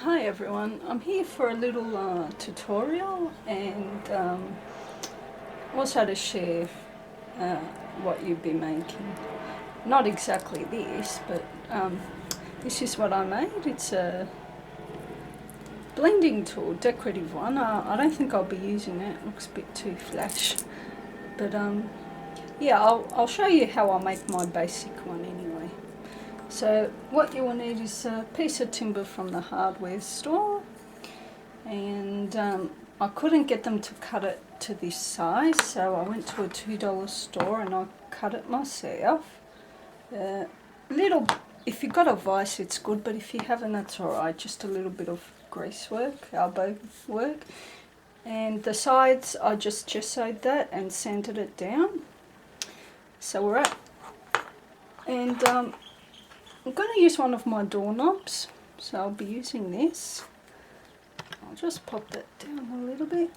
Hi everyone, I'm here for a little tutorial and also to share what you'd be making. Not exactly this, but this is what I made. It's a blending tool, decorative one. I don't think I'll be using it, it looks a bit too flash. But yeah, I'll show you how I make my basic one anyway. So what you will need is a piece of timber from the hardware store, and I couldn't get them to cut it to this size, so I went to a $2 store and I cut it myself. Little, if you've got a vise it's good, but if you haven't that's alright, just a little bit of greasework, elbow work. And the sides I just gessoed that and sanded it down. So we're at, and I'm going to use one of my doorknobs, so I'll be using this. I'll just pop that down a little bit.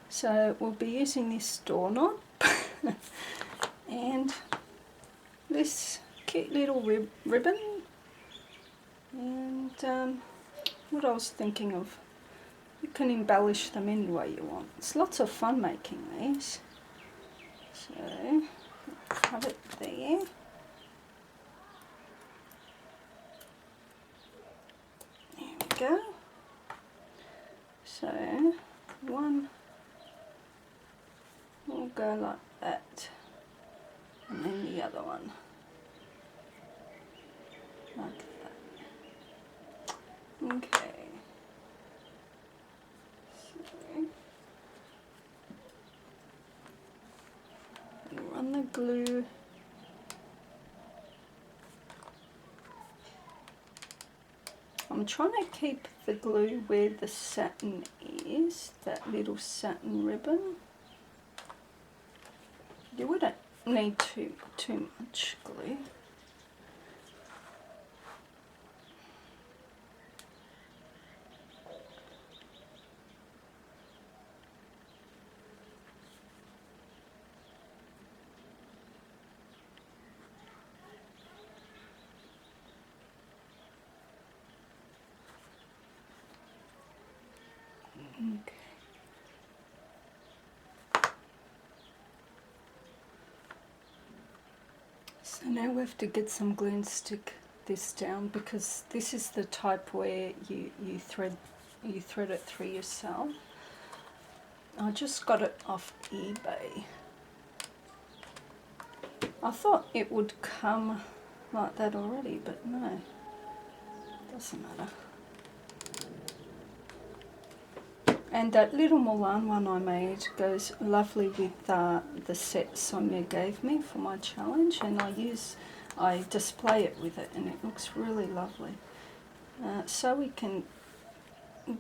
So we'll be using this doorknob and this cute little ribbon, and what I was thinking of, you can embellish them any way you want. It's lots of fun making these. So cut it there. There we go. So one will go like that, and then the other one like that. Okay. So you run the glue. I'm trying to keep the glue where the satin is, that little satin ribbon. You wouldn't need too much glue. Okay. So now we have to get some glue and stick this down, because this is the type where you thread it through yourself. I just got it off eBay. I thought it would come like that already, but no, doesn't matter. And that little Mulan one I made goes lovely with the set Sonia gave me for my challenge, and I display it with it, and it looks really lovely. So we can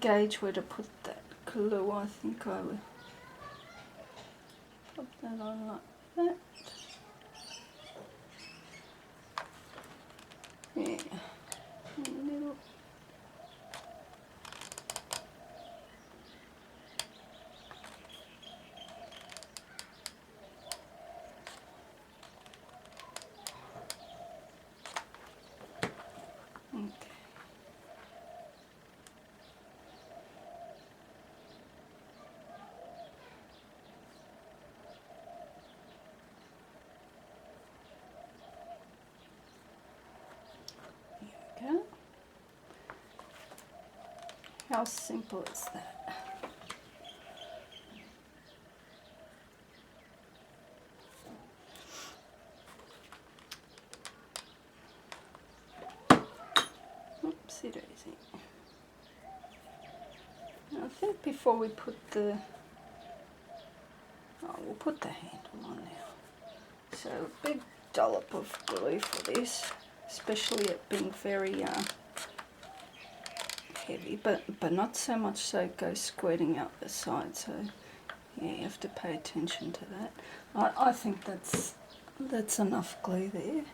gauge where to put that glue. I think I will put that on like that. Yeah, a little. Okay. Here we go. How simple is that? Oopsie daisy. I think before we put we'll put the handle on now. So a big dollop of glue for this, especially it being very heavy, but not so much so it goes squirting out the side. So yeah, you have to pay attention to that. I think that's enough glue there.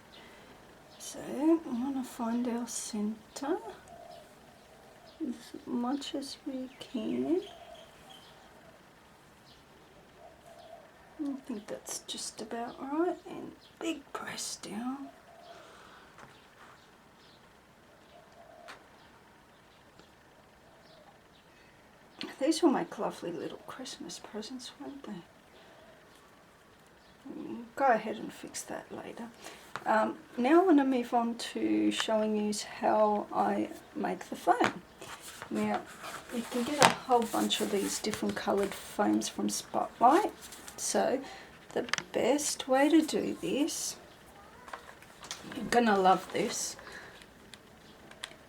So we want to find our center as much as we can. I think that's just about right, and big press down. These will make lovely little Christmas presents, won't they? Go ahead and fix that later. Now I want to move on to showing you how I make the foam. Now, you can get a whole bunch of these different coloured foams from Spotlight. So, the best way to do this, you're going to love this,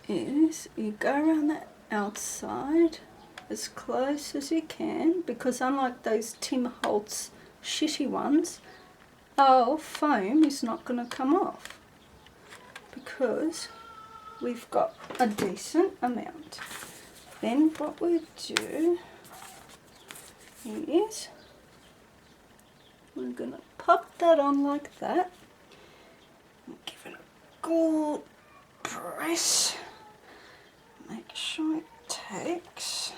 is you go around the outside as close as you can, because unlike those Tim Holtz shitty ones, our foam is not going to come off because we've got a decent amount. Then what we do is we're going to pop that on like that and give it a good press. Make sure it takes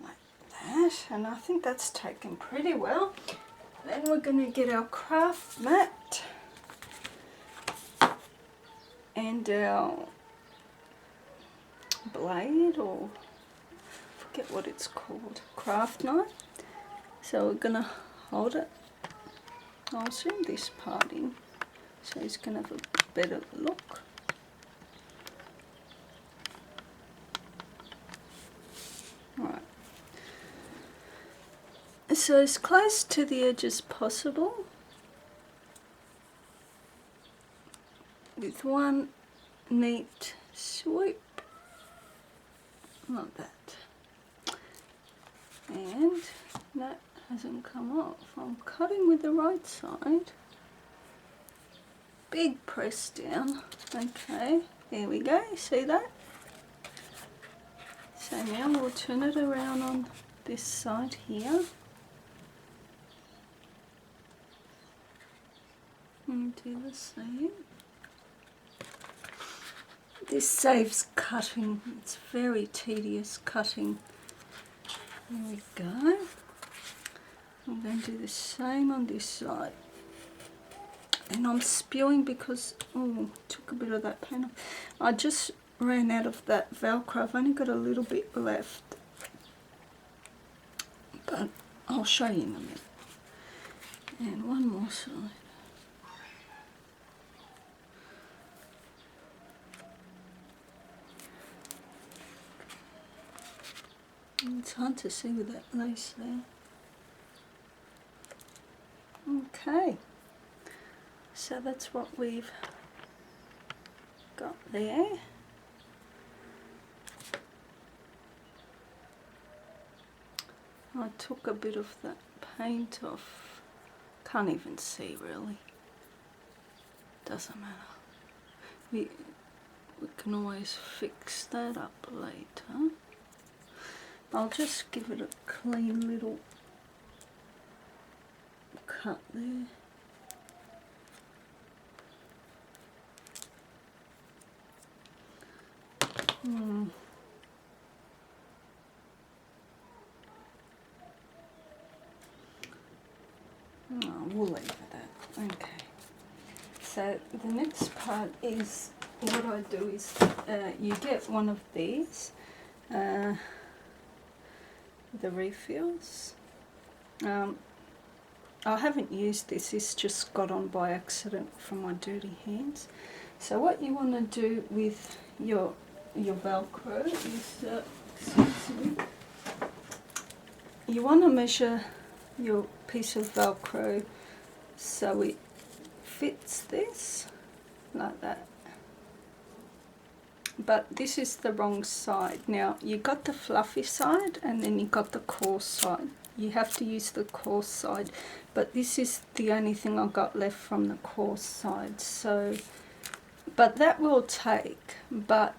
like that, and I think that's taken pretty well. Then we're going to get our craft mat and our blade, or forget what it's called, craft knife. So we're going to hold it. I'll zoom this part in so it's going to have a better look. Right. So as close to the edge as possible, with one neat swoop, like that. And that hasn't come off. I'm cutting with the right side. Big press down. Okay, there we go, see that? So now we'll turn it around on this side here. And do the same. This saves cutting, it's very tedious cutting. There we go. I'm going to do the same on this side. And I'm spewing because, oh, took a bit of that paint off. I just ran out of that Velcro. I've only got a little bit left. But I'll show you in a minute. And one more side. It's hard to see with that lace there. Okay, so that's what we've got there. I took a bit of that paint off. Can't even see really. Doesn't matter. We can always fix that up later. I'll just give it a clean little cut there. Oh, we'll leave it at that. Okay. So the next part is, what I do is you get one of these. The refills. I haven't used this, this just got on by accident from my dirty hands. So what you want to do with your Velcro is, excuse me, you want to measure your piece of Velcro so it fits this, like that. But this is the wrong side. Now you got the fluffy side and then you got the coarse side. You have to use the coarse side, but this is the only thing I got left from the coarse side. So, but that will take, but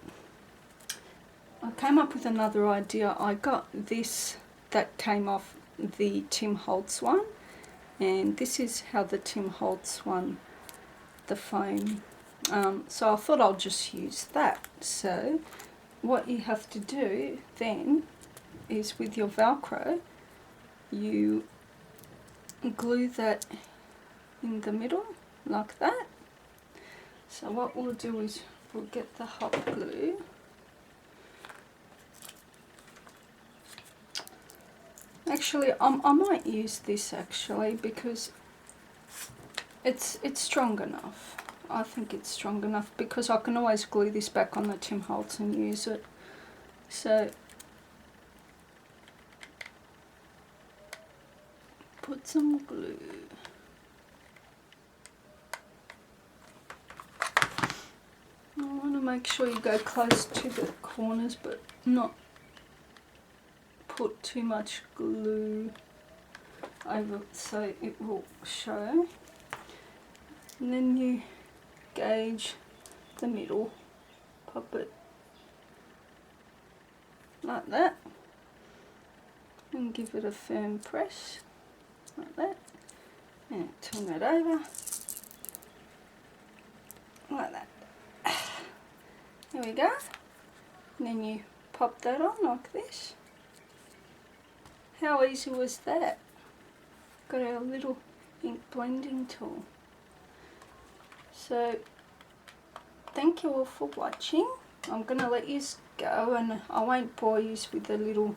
I came up with another idea. I got this that came off the Tim Holtz one, and this is how the Tim Holtz one, the foam. So I thought I'll just use that. So what you have to do then is with your Velcro, you glue that in the middle like that. So what we'll do is we'll get the hot glue Actually, I might use this actually because it's strong enough. I think it's strong enough because I can always glue this back on the Tim Holtz and use it. So put some glue. I want to make sure you go close to the corners but not put too much glue over so it will show. And then you gauge the middle, pop it like that and give it a firm press like that, and turn it over like that. There we go. And then you pop that on like this. How easy was that? Got our little ink blending tool. So thank you all for watching. I'm going to let you go and I won't bore you with the little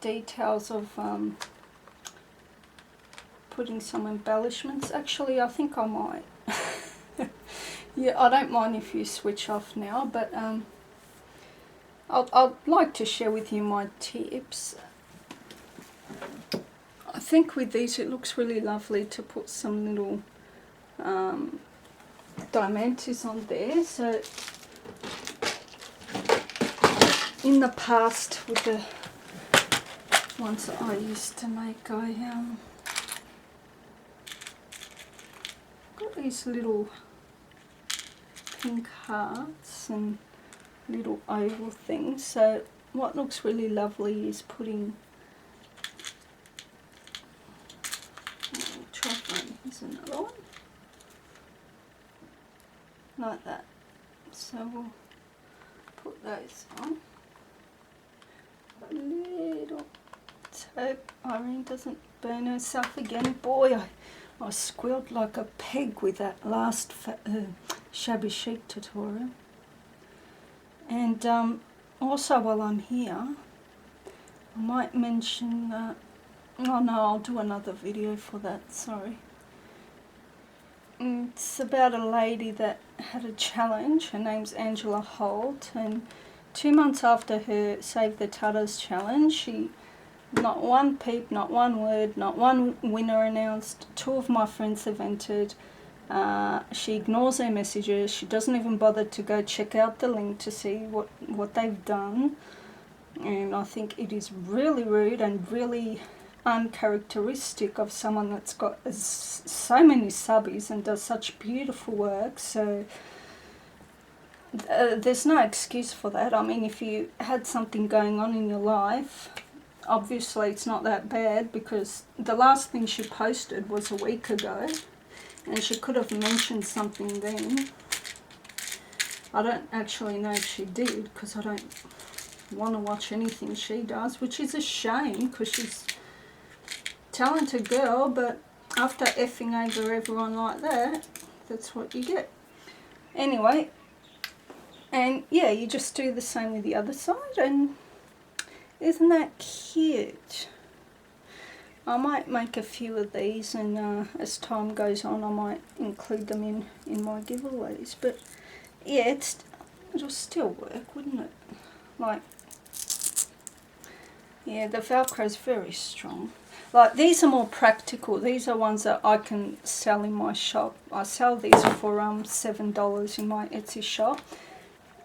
details of putting some embellishments. Actually, I think I might. Yeah, I don't mind if you switch off now, but I'd like to share with you my tips. I think with these it looks really lovely to put some little diamantes on there. So in the past with the ones that I used to make, I got these little pink hearts and little oval things. So what looks really lovely is putting, here's another one, like that. So we'll put those on. A little tape. Irene doesn't burn herself again. Boy, I squealed like a pig with that last shabby chic tutorial. And also while I'm here, I might mention, oh no, I'll do another video for that, sorry. It's about a lady that had a challenge. Her name's Angela Holt, and 2 months after her Save the Tatters challenge, she, not one peep, not one word, not one winner announced. 2 of my friends have entered. She ignores their messages. She doesn't even bother to go check out the link to see what they've done. And I think it is really rude and really uncharacteristic of someone that's got so many subbies and does such beautiful work. So there's no excuse for that. I mean, if you had something going on in your life, obviously it's not that bad, because the last thing she posted was a week ago and she could have mentioned something then. I don't actually know if she did, because I don't want to watch anything she does, which is a shame because she's a talented girl, but after effing over everyone like that, that's what you get. Anyway, and yeah, you just do the same with the other side, and isn't that cute? I might make a few of these, and as time goes on I might include them in my giveaways. But yeah, it'll still work, wouldn't it? Like, yeah, the Velcro's very strong. Like, these are more practical. These are ones that I can sell in my shop. I sell these for $7 in my Etsy shop.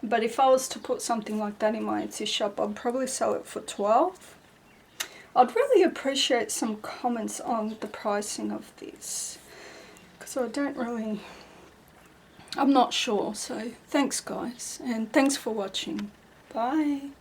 But if I was to put something like that in my Etsy shop, I'd probably sell it for $12. I'd really appreciate some comments on the pricing of this, because I'm not sure. So thanks guys, and thanks for watching. Bye.